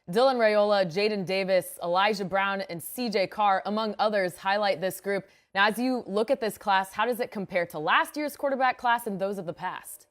Dylan Raiola, Jadyn Davis, Elijah Brown, and CJ Carr, among others, highlight this group. Now, as you look at this class, how does it compare to last year's quarterback class and those of the past?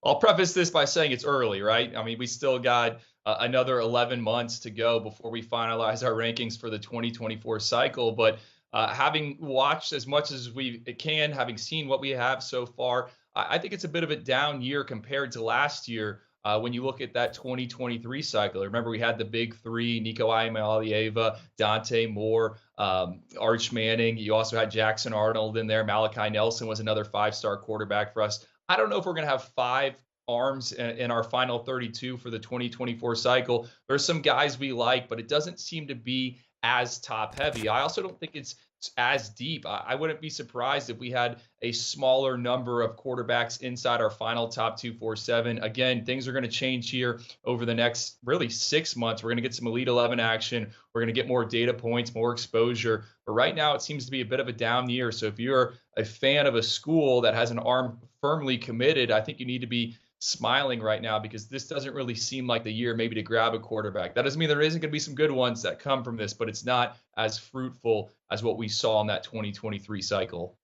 I'll preface this by saying it's early, right? I mean, we still got another 11 months to go before we finalize our rankings for the 2024 cycle. But having watched as much as we can, having seen what we have so far, I think it's a bit of a down year compared to last year. When you look at that 2023 cycle, remember we had the big three: Nico Iamaleava, Dante Moore, Arch Manning. You also had Jackson Arnold in there. Malachi Nelson was another five-star quarterback for us. I don't know if we're going to have five arms in our final 32 for the 2024 cycle. There's some guys we like, but it doesn't seem to be as top heavy. I also don't think it's as deep. I wouldn't be surprised if we had a smaller number of quarterbacks inside our final top 247. Again, things are going to change here over the next really 6 months. We're going to get some Elite 11 action. We're going to get more data points, more exposure. But right now, it seems to be a bit of a down year. So if you're a fan of a school that has an arm firmly committed, I think you need to be smiling right now, because this doesn't really seem like the year maybe to grab a quarterback. That doesn't mean there isn't going to be some good ones that come from this, but it's not as fruitful as what we saw in that 2023 cycle.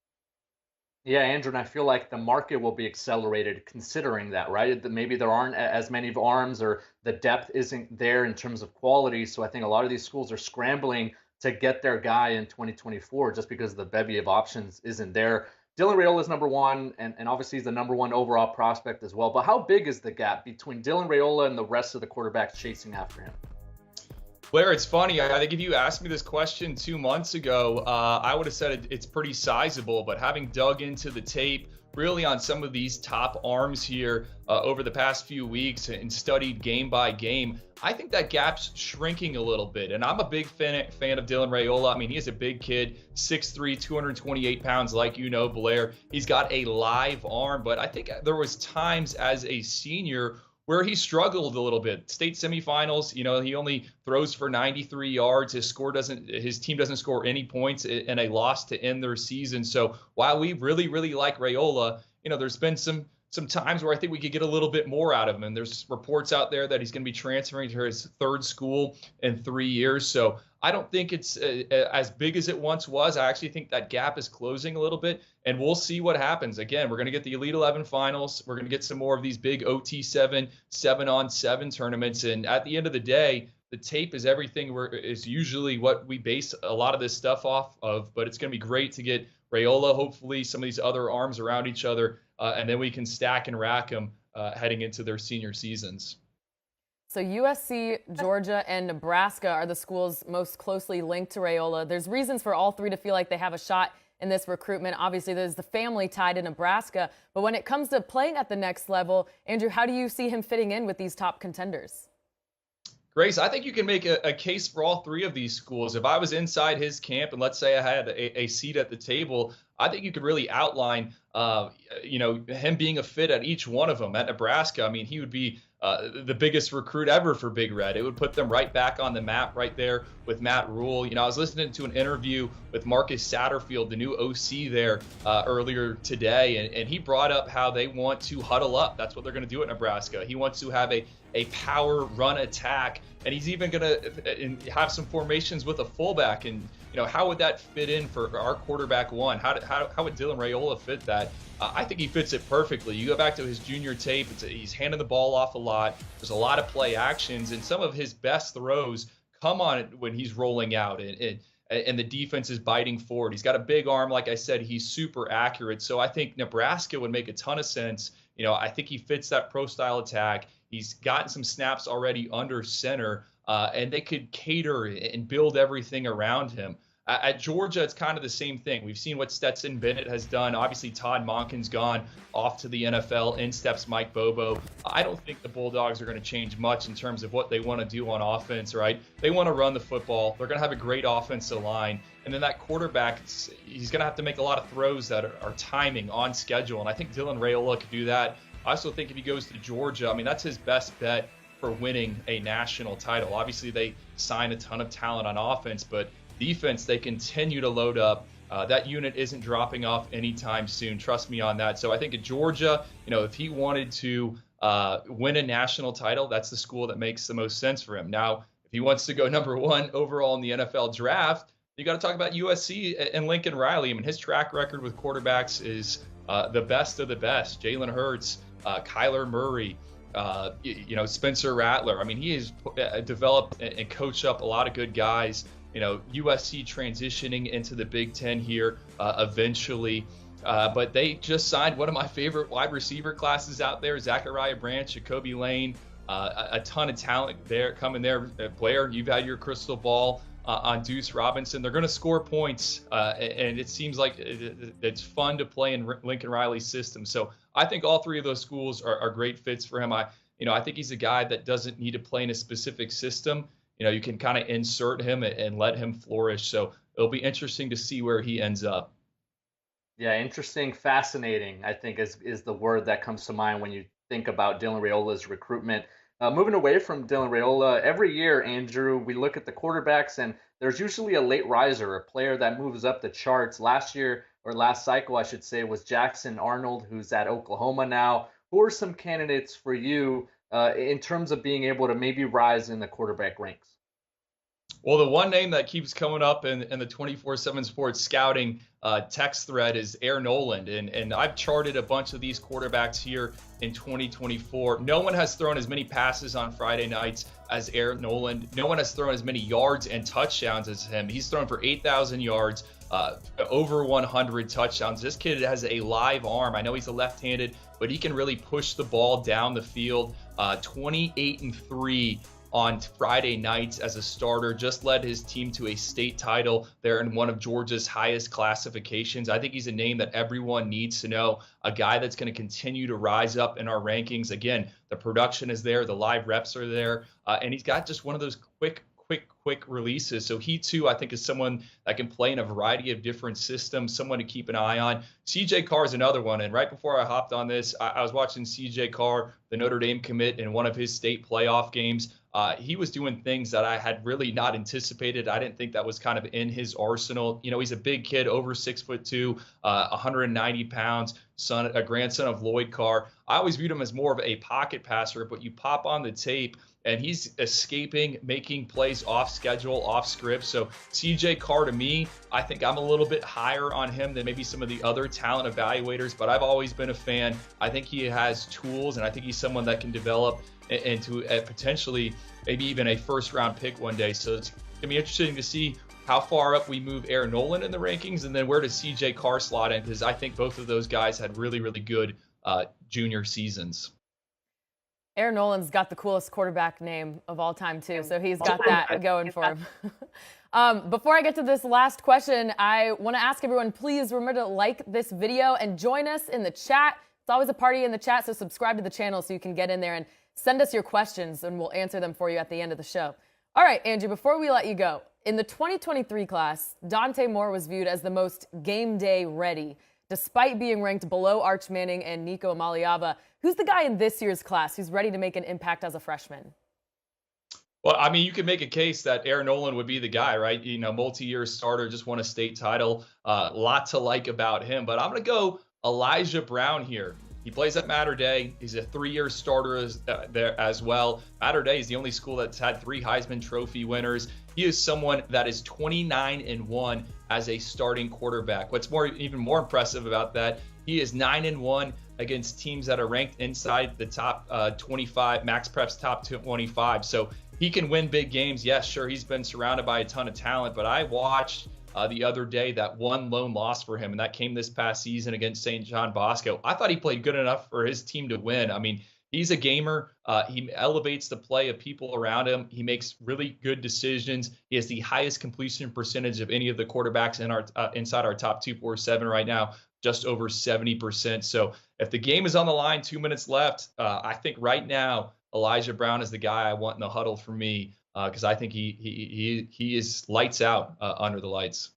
Yeah, Andrew, and I feel like the market will be accelerated considering that, right? That maybe there aren't as many arms, or the depth isn't there in terms of quality. So I think a lot of these schools are scrambling to get their guy in 2024 just because the bevy of options isn't there. Dylan Raiola is number one, and obviously he's the number one overall prospect as well. But how big is the gap between Dylan Raiola and the rest of the quarterbacks chasing after him? Blair, it's funny. I think if you asked me this question 2 months ago, I would have said it's pretty sizable. But having dug into the tape really on some of these top arms here over the past few weeks and studied game by game, I think that gap's shrinking a little bit. And I'm a big fan of Dylan Raiola. I mean, he is a big kid, 6'3", 228 pounds, like you know, Blair. He's got a live arm, but I think there was times as a senior where he struggled a little bit. State semifinals, you know, he only throws for 93 yards. His team doesn't score any points in a loss to end their season. So while we really, really like Raiola, you know, there's been some times where I think we could get a little bit more out of him. And there's reports out there that he's going to be transferring to his third school in 3 years. So I don't think it's as big as it once was. I actually think that gap is closing a little bit, and we'll see what happens. Again, we're going to get the Elite 11 finals. We're going to get some more of these big OT7, 7-on-7 tournaments. And at the end of the day, the tape is everything. Is usually what we base a lot of this stuff off of. But it's going to be great to get Raiola, hopefully some of these other arms around each other, and then we can stack and rack them heading into their senior seasons. So USC, Georgia, and Nebraska are the schools most closely linked to Raiola. There's reasons for all three to feel like they have a shot in this recruitment. Obviously, there's the family tie to Nebraska. But when it comes to playing at the next level, Andrew, how do you see him fitting in with these top contenders? Grace, I think you can make a case for all three of these schools. If I was inside his camp and let's say I had a seat at the table, I think you could really outline, him being a fit at each one of them. At Nebraska, I mean, he would be the biggest recruit ever for Big Red. It would put them right back on the map right there with Matt Rule. You know, I was listening to an interview with Marcus Satterfield, the new OC there, earlier today, and he brought up how they want to huddle up. That's what they're going to do at Nebraska. He wants to have a power run attack, and he's even going to have some formations with a fullback. And you know, how would that fit in for our quarterback one? How would Dylan Raiola fit that? I think he fits it perfectly. You go back to his junior tape, he's handing the ball off a lot. There's a lot of play actions, and some of his best throws come on it when he's rolling out and the defense is biting forward. He's got a big arm. Like I said, he's super accurate. So I think Nebraska would make a ton of sense. You know, I think he fits that pro style attack. He's gotten some snaps already under center, and they could cater and build everything around him. At Georgia, it's kind of the same thing. We've seen what Stetson Bennett has done. Obviously, Todd Monken's gone off to the NFL. In steps Mike Bobo. I don't think the Bulldogs are going to change much in terms of what they want to do on offense, right? They want to run the football. They're going to have a great offensive line. And then that quarterback, he's going to have to make a lot of throws that are timing, on schedule. And I think Dylan Raiola could do that. I also think if he goes to Georgia, I mean, that's his best bet for winning a national title. Obviously, they sign a ton of talent on offense, but defense, they continue to load up. That unit isn't dropping off anytime soon. Trust me on that. So I think at Georgia, you know, if he wanted to win a national title, that's the school that makes the most sense for him. Now, if he wants to go number 1 overall in the NFL draft, you got to talk about USC and Lincoln Riley. I mean, his track record with quarterbacks is the best of the best. Jalen Hurts, Kyler Murray, Spencer Rattler. I mean, he has developed and coached up a lot of good guys. USC transitioning into the Big Ten here eventually. But they just signed one of my favorite wide receiver classes out there, Zachariah Branch, Jacoby Lane, a ton of talent there coming there. Blair, you've had your crystal ball on Deuce Robinson. They're going to score points, and it seems like it's fun to play in Lincoln Riley's system. So I think all 3 of those schools are great fits for him. I think he's a guy that doesn't need to play in a specific system. You can kind of insert him and let him flourish. So it'll be interesting to see where he ends up. Yeah, interesting, fascinating, I think is the word that comes to mind when you think about Dylan Raiola's recruitment. Moving away from Dylan Raiola, every year, Andrew, we look at the quarterbacks, and there's usually a late riser, a player that moves up the charts. Last cycle, I should say, was Jackson Arnold, who's at Oklahoma now. Who are some candidates for you in terms of being able to maybe rise in the quarterback ranks? Well, the one name that keeps coming up in the 24/7 Sports scouting text thread is Aaron Noland. And I've charted a bunch of these quarterbacks here in 2024. No one has thrown as many passes on Friday nights as Aaron Noland. No one has thrown as many yards and touchdowns as him. He's thrown for 8,000 yards, over 100 touchdowns. This kid has a live arm. I know he's a left-handed, but he can really push the ball down the field. 28-3 on Friday nights as a starter, just led his team to a state title there in one of Georgia's highest classifications. I think he's a name that everyone needs to know, a guy that's going to continue to rise up in our rankings. Again, the production is there, the live reps are there, and he's got just one of those quick releases. So he too, I think, is someone that can play in a variety of different systems, someone to keep an eye on. CJ Carr is another one. And right before I hopped on this, I was watching CJ Carr, the Notre Dame commit, in one of his state playoff games. He was doing things that I had really not anticipated. I didn't think that was kind of in his arsenal. He's a big kid, over 6'2", 190 pounds, a grandson of Lloyd Carr. I always viewed him as more of a pocket passer, but you pop on the tape and he's escaping, making plays off schedule, off script. So CJ Carr, to me, I think I'm a little bit higher on him than maybe some of the other talent evaluators, but I've always been a fan. I think he has tools, and I think he's someone that can develop into potentially maybe even a first-round pick one day. So it's going to be interesting to see how far up we move Aaron Noland in the rankings, and then where does CJ Carr slot in, because I think both of those guys had really, really good junior seasons. Aaron Noland's got the coolest quarterback name of all time, too, so he's got that going for him. Before I get to this last question, I want to ask everyone, please remember to like this video and join us in the chat. It's always a party in the chat, so subscribe to the channel so you can get in there and send us your questions, and we'll answer them for you at the end of the show. All right, Andrew, before we let you go, in the 2023 class, Dante Moore was viewed as the most game day ready, despite being ranked below Arch Manning and Nico Amaliava. Who's the guy in this year's class who's ready to make an impact as a freshman? Well, I mean, you could make a case that Aaron Noland would be the guy, right? Multi-year starter, just won a state title. Lot to like about him. But I'm going to go Elijah Brown here. He plays at Mater Dei. He's a 3-year starter there as well. Mater Dei is the only school that's had 3 Heisman Trophy winners. He is someone that is 29-1 as a starting quarterback. What's even more impressive about that, he is 9-1 against teams that are ranked inside the top 25, Max Prep's top 25. So he can win big games. Yes, sure, he's been surrounded by a ton of talent, but I watched the other day that one lone loss for him, and that came this past season against St. John Bosco. I thought he played good enough for his team to win. I mean, he's a gamer. He elevates the play of people around him. He makes really good decisions. He has the highest completion percentage of any of the quarterbacks in our inside our top 247 right now, just over 70%. So if the game is on the line, 2 minutes left, I think right now Elijah Brown is the guy I want in the huddle for me, because I think he is lights out under the lights.